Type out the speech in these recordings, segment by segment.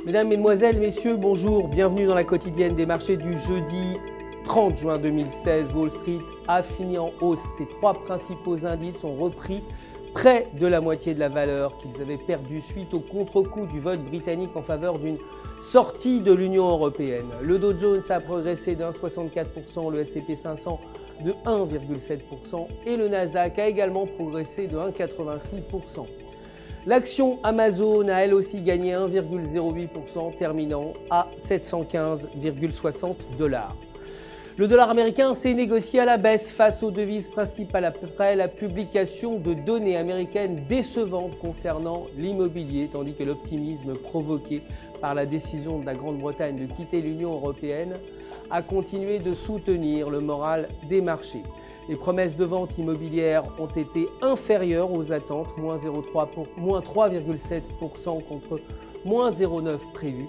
Mesdames, Mesdemoiselles, Messieurs, bonjour, bienvenue dans la quotidienne des marchés du jeudi 30 juin 2016. Wall Street a fini en hausse. Ses trois principaux indices ont repris près de la moitié de la valeur qu'ils avaient perdue suite au contre-coup du vote britannique en faveur d'une sortie de l'Union européenne. Le Dow Jones a progressé de 1,64%, le S&P 500 de 1,7% et le Nasdaq a également progressé de 1,86%. L'action Amazon a elle aussi gagné 1,08%, terminant à 715,60 $. Le dollar américain s'est négocié à la baisse face aux devises principales après la publication de données américaines décevantes concernant l'immobilier, tandis que l'optimisme provoqué par la décision de la Grande-Bretagne de quitter l'Union européenne a continué de soutenir le moral des marchés. Les promesses de vente immobilière ont été inférieures aux attentes, moins 3,7% contre moins 0,9% prévu.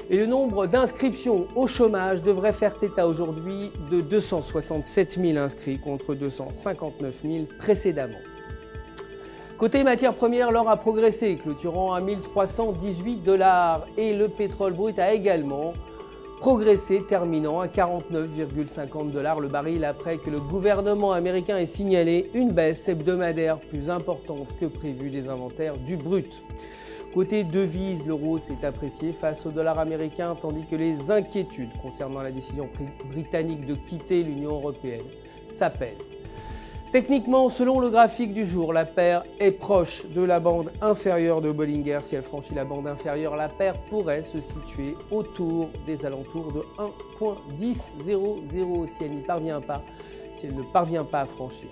Et le nombre d'inscriptions au chômage devrait faire état aujourd'hui de 267 000 inscrits contre 259 000 précédemment. Côté matières premières, l'or a progressé, clôturant à 1318 $ et le pétrole brut a également progressé, terminant à 49,50 $ le baril après que le gouvernement américain ait signalé une baisse hebdomadaire plus importante que prévu des inventaires du brut. Côté devises, l'euro s'est apprécié face au dollar américain tandis que les inquiétudes concernant la décision britannique de quitter l'Union européenne s'apaisent. Techniquement, selon le graphique du jour, la paire est proche de la bande inférieure de Bollinger. Si elle franchit la bande inférieure, la paire pourrait se situer autour des alentours de 1,1000 si elle ne parvient pas à franchir.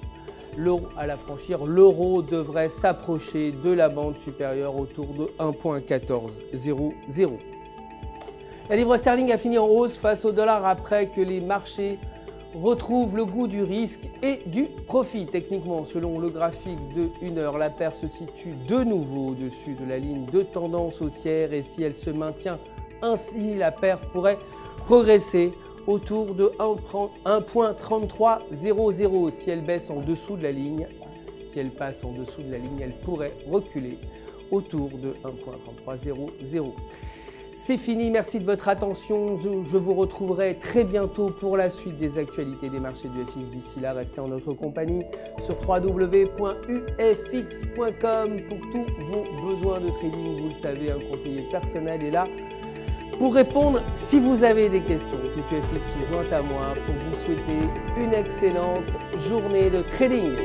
L'euro devrait s'approcher de la bande supérieure autour de 1,1400. La livre sterling a fini en hausse face au dollar après que les marchés retrouve le goût du risque et du profit. Techniquement, selon le graphique de 1 heure, la paire se situe de nouveau au-dessus de la ligne de tendance haussière et si elle se maintient ainsi, la paire pourrait progresser autour de 1,3300. Si elle baisse en dessous de la ligne, elle pourrait reculer autour de 1,3300. C'est fini, merci de votre attention. Je vous retrouverai très bientôt pour la suite des actualités des marchés du FX. D'ici là, restez en notre compagnie sur www.ufx.com pour tous vos besoins de trading. Vous le savez, un conseiller personnel est là pour répondre si vous avez des questions. TQFX se joint à moi pour vous souhaiter une excellente journée de trading.